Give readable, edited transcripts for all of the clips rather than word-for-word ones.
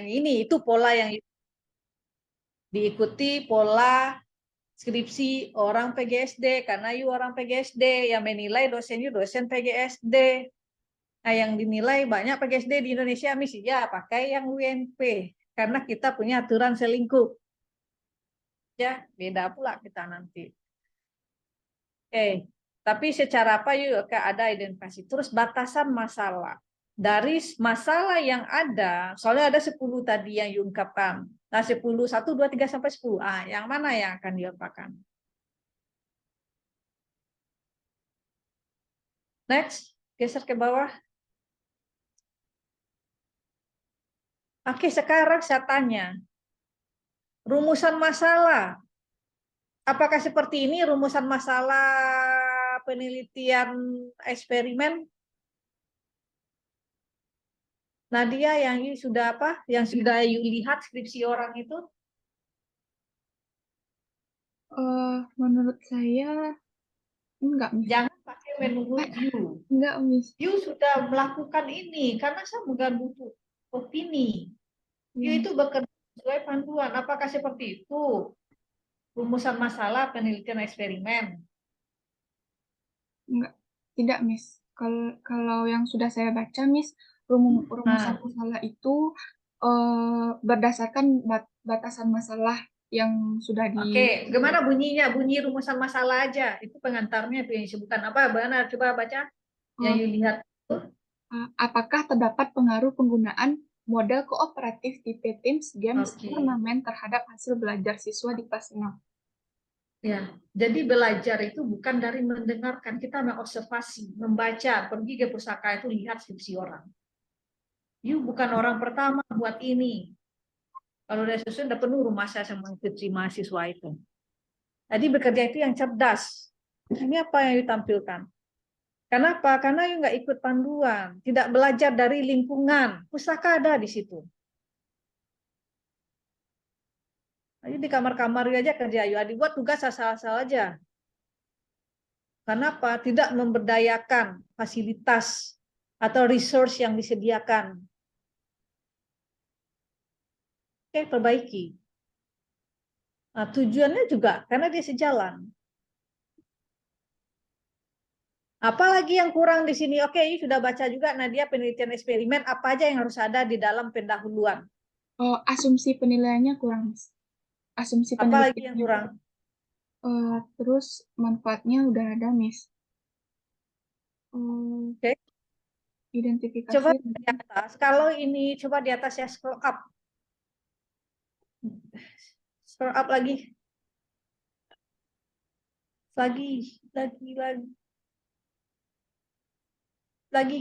ini, itu pola yang diikuti pola skripsi orang PGSD, karena orang PGSD yang menilai dosen dosen PGSD. Nah, yang dinilai banyak PGSD di Indonesia, ya pakai yang UNP, karena kita punya aturan selingkuh. Ya, beda pula kita nanti. Oke, tapi secara apa ada identifikasi. Terus batasan masalah. Dari masalah yang ada, soalnya ada 10 tadi yang diungkapkan. Nah, 10, 1, 2, 3, sampai 10. Yang mana yang akan diapakan? Next, geser ke bawah. Oke, sekarang saya tanya. Rumusan masalah. Apakah seperti ini rumusan masalah penelitian eksperimen? Nadia yang sudah apa? Yang sudah lihat skripsi orang itu? Menurut saya enggak, Miss. Jangan pakai menurut you. Enggak, Miss. You sudah melakukan ini karena saya bukan butuh opini. You itu bekerja sesuai panduan. Apakah seperti itu? Rumusan masalah penelitian eksperimen. Enggak, tidak, Miss. Kalau yang sudah saya baca, Miss, rumusan masalah itu berdasarkan batasan masalah yang sudah Oke, gimana bunyinya? Bunyi rumusan masalah aja. Itu pengantarnya itu yang disebutkan apa? Benar, coba baca. Yang you lihat. Apakah terdapat pengaruh penggunaan model kooperatif tipe Teams Games turnamen terhadap hasil belajar siswa di kelas 6? Ya, jadi belajar itu bukan dari mendengarkan, kita mengobservasi, membaca, pergi ke pusaka itu lihat skripsi orang. You bukan orang pertama buat ini. Kalau udah susun udah penuh rumah saya sama skripsi mahasiswa itu. Jadi bekerja itu yang cerdas. Ini apa yang ditampilkan? Kenapa? Karena you nggak ikut panduan, tidak belajar dari lingkungan. Pusaka ada di situ. Jadi di kamar-kamar aja kerja, you dibuat tugas asal-asal aja. Kenapa? Tidak memberdayakan fasilitas atau resource yang disediakan. Oke, perbaiki. Nah, tujuannya juga karena dia sejalan. Apalagi yang kurang di sini? Oke, ini sudah baca juga Nadia penelitian eksperimen, apa aja yang harus ada di dalam pendahuluan? Oh, asumsi penilaiannya kurang, Miss. Asumsi Apalagi yang penelitiannya. kurang? Terus manfaatnya udah ada, Miss. Oke. Identifikasi. Coba di atas. Kalau ini coba di atas ya, scroll up. Scroll up lagi. Lagi. Lagi.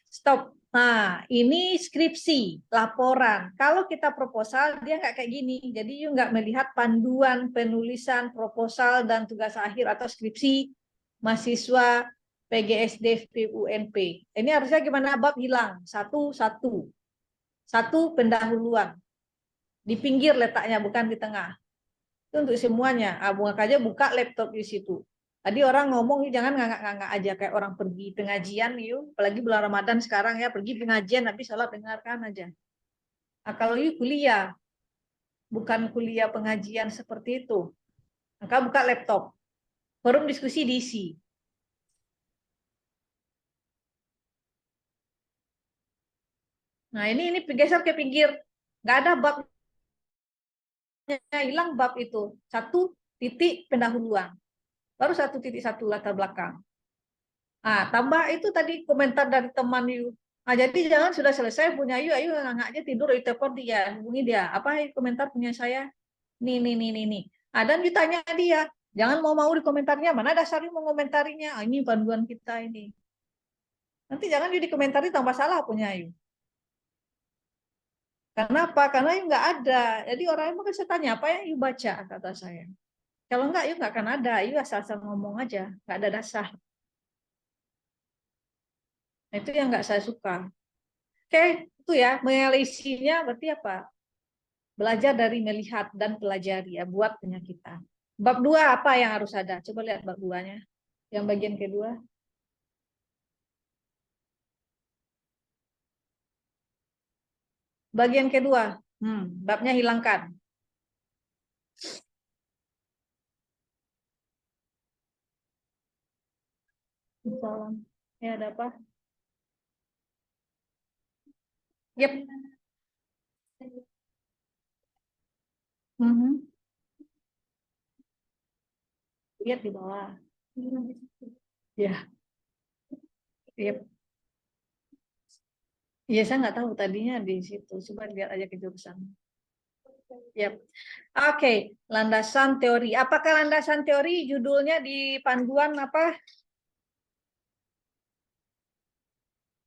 Stop. Nah, ini skripsi, laporan. Kalau kita proposal, dia nggak kayak gini. Jadi, you nggak melihat panduan penulisan proposal dan tugas akhir atau skripsi mahasiswa PGSD UNP. Ini harusnya gimana? Bab hilang. Satu pendahuluan. Di pinggir letaknya, bukan di tengah. Itu untuk semuanya. Buka laptop di situ. Tadi orang ngomong jangan ngangak-ngangak aja kayak orang pergi pengajian yuk, apalagi bulan Ramadan sekarang ya, pergi pengajian habis sholat dengarkan aja. Nah, kalau yuk kuliah, bukan kuliah pengajian seperti itu. Maka buka laptop. Forum diskusi diisi. Nah, ini geser ke pinggir. Nggak ada babnya, hilang bab itu. Satu titik pendahuluan. Baru 1.1 latar belakang. Nah, tambah itu tadi komentar dari teman you. Nah, jadi jangan sudah selesai punya you, ayo nggak aja tidur, itu telepon dia, hubungi dia. Apa komentar punya saya? Nih. Nah, dan ditanya dia, jangan mau di komentarnya, mana dasar you mau komentarinya? Ini panduan kita ini. Nanti jangan you dikomentari tambah salah punya you. Kenapa? Karena you nggak ada. Jadi orang yang mau saya tanya, apa yang you baca, kata saya. Kalau nggak, you nggak akan ada. You asal-asal ngomong aja, nggak ada dasar. Nah, itu yang nggak saya suka. Oke, itu ya, menganalisinya berarti apa? Belajar dari melihat dan pelajari ya, buat punya kita. Bab 2 apa yang harus ada? Coba lihat bab 2-nya. Yang bagian kedua. Bagian kedua. Babnya hilangkan. Salam. Ya, ada apa? Yep. Lihat di bawah. Ya, yep. Iya, saya nggak tahu tadinya di situ. Coba lihat aja ke jurusan. Yep. Oke, landasan teori. Apakah landasan teori judulnya di panduan apa?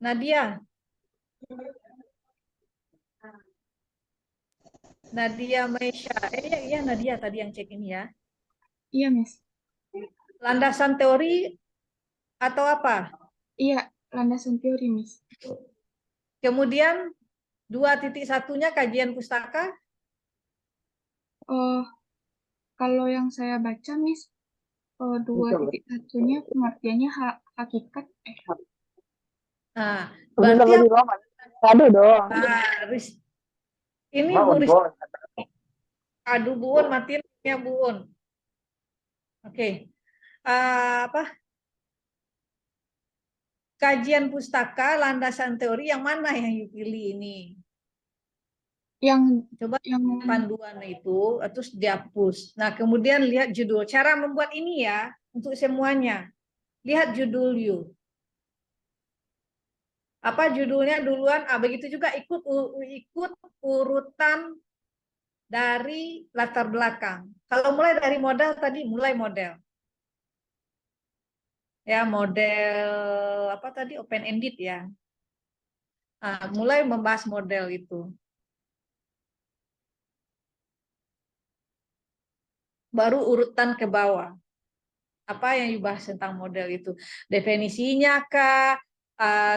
Nadia. Nadia Meisha. Iya Nadia tadi yang cek ini ya. Iya, Miss. Landasan teori atau apa? Iya, landasan teori, Miss. Kemudian 2.1-nya kajian pustaka. Oh, kalau yang saya baca, Miss, 2.1-nya pengertiannya hakikat. Nah, berarti Aduh dong. ini Bu Rizky. Aduh Buun, matiin ya Buun. Oke. Apa? Kajian pustaka, landasan teori yang mana yang you pilih ini? Yang Coba yang panduan itu terus dihapus. Nah, kemudian lihat judul. Cara membuat ini ya untuk semuanya. Lihat judul you. Apa judulnya duluan? Begitu juga ikut urutan dari latar belakang. Kalau mulai dari model tadi mulai model. Ya, model apa tadi open ended ya. Nah, mulai membahas model itu. Baru urutan ke bawah. Apa yang dibahas tentang model itu? Definisinya kah?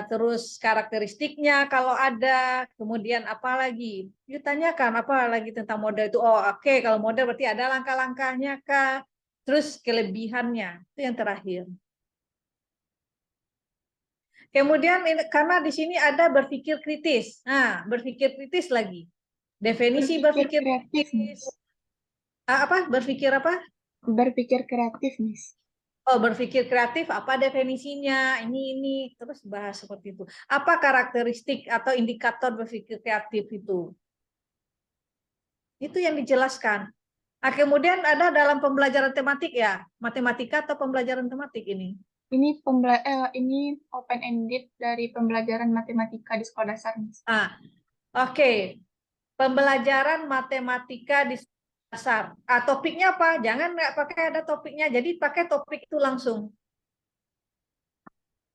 Terus karakteristiknya kalau ada, kemudian apa lagi? Ditanyakan apa lagi tentang model itu? Oh, oke, kalau model berarti ada langkah-langkahnya kah? Terus kelebihannya, itu yang terakhir. Kemudian karena di sini ada berpikir kritis. Nah, berpikir kritis lagi. Definisi berpikir kreatif, kritis. Miss. Apa? Berpikir apa? Berpikir kreatif, Miss. Oh, berpikir kreatif apa definisinya? Ini terus bahas seperti itu. Apa karakteristik atau indikator berpikir kreatif itu? Itu yang dijelaskan. Nah, kemudian ada dalam pembelajaran tematik ya, matematika atau pembelajaran tematik ini? Ini open ended dari pembelajaran matematika di sekolah dasar, Miss. Oke. Pembelajaran matematika di dasar. Topiknya apa? Jangan nggak pakai ada topiknya. Jadi pakai topik itu langsung.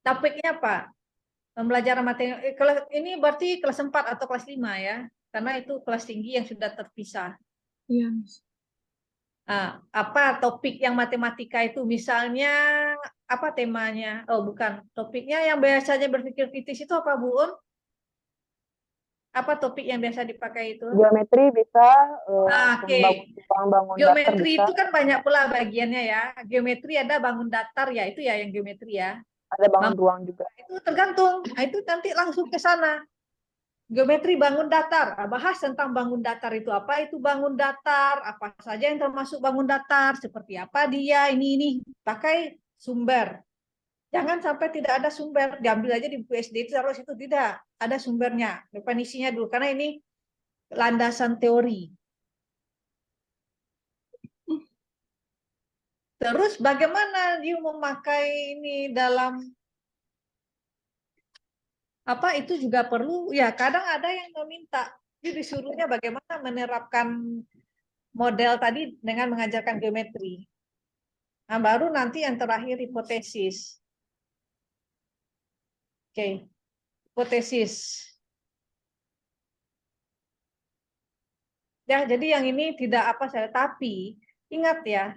Topiknya apa? Pembelajaran matematika. Ini berarti kelas 4 atau kelas 5 ya. Karena itu kelas tinggi yang sudah terpisah. Iya, Miss. Apa topik yang matematika itu? Misalnya apa temanya? Oh, bukan. Topiknya yang biasanya berpikir kritis itu apa, Bu Un? Apa topik yang biasa dipakai itu? Geometri bisa, Oke. bangun datar Geometri bisa. itu kan banyak pula bagiannya ya. Geometri ada bangun datar ya, itu ya yang geometri ya. Ada bangun ruang juga. Itu tergantung. Nah, itu nanti langsung ke sana. Geometri bangun datar. Bahas tentang bangun datar itu apa? Itu bangun datar, apa saja yang termasuk bangun datar, seperti apa dia, ini. Pakai sumber. Jangan sampai tidak ada sumber. Diambil aja di buku SD itu terus itu tidak. Ada sumbernya, definisinya dulu. Karena ini landasan teori. Terus bagaimana dia memakai ini dalam apa itu juga perlu ya kadang ada yang meminta jadi disuruhnya bagaimana menerapkan model tadi dengan mengajarkan geometri. Nah, baru nanti yang terakhir hipotesis. Oke, hipotesis. Ya, jadi yang ini tidak apa saya tapi ingat ya.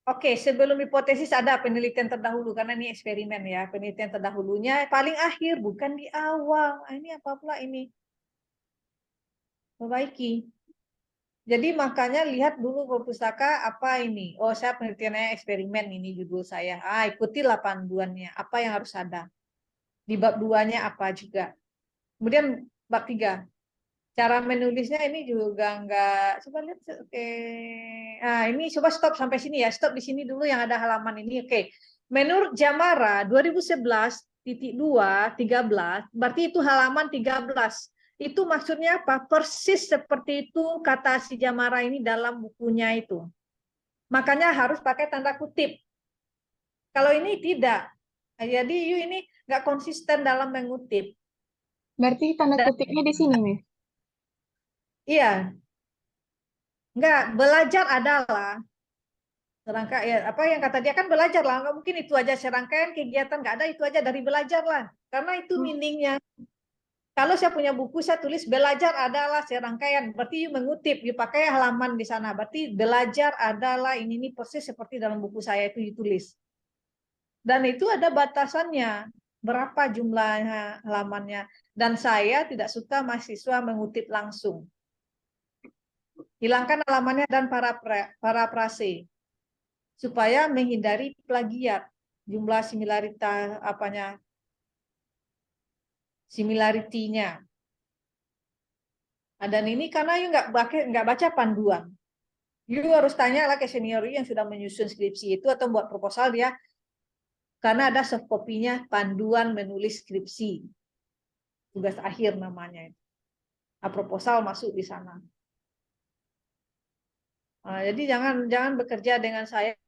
Oke, sebelum hipotesis ada penelitian terdahulu karena ini eksperimen ya. Penelitian terdahulunya paling akhir bukan di awal. Ini apa pula ini? Perbaiki. Jadi makanya lihat dulu perpustaka apa ini. Oh, saya penelitiannya eksperimen, ini judul saya. Ikutilah panduannya. Apa yang harus ada. Di bab 2-nya apa juga. Kemudian bab 3. Cara menulisnya ini juga enggak. Coba lihat. Oke. Ini coba stop sampai sini ya. Stop di sini dulu yang ada halaman ini. Oke. Menurut Jamara 2011.2.13, berarti itu halaman 13. Itu maksudnya apa? Persis seperti itu kata si Jamara ini dalam bukunya itu. Makanya harus pakai tanda kutip. Kalau ini tidak. Jadi ini nggak konsisten dalam mengutip. Berarti tanda kutipnya di sini, Miss. Iya. Nggak, belajar adalah serangkaian ya, apa yang kata dia kan belajar lah, nggak mungkin itu aja serangkaian kegiatan, nggak ada itu aja dari belajar lah. Karena itu meaningnya. Kalau saya punya buku, saya tulis belajar adalah serangkaian. Berarti you mengutip, you pakai halaman di sana. Berarti belajar adalah ini persis seperti dalam buku saya itu ditulis. Dan itu ada batasannya. Berapa jumlah halamannya. Dan saya tidak suka mahasiswa mengutip langsung. Hilangkan halamannya dan parafrase. Supaya menghindari plagiat. Jumlah similarity-nya. Dan ini karena you nggak baca panduan. You harus tanya lah ke senior yang sudah menyusun skripsi itu atau buat proposal dia, karena ada soft copy-nya panduan menulis skripsi. Tugas akhir namanya. Proposal masuk di sana. Jadi jangan bekerja dengan saya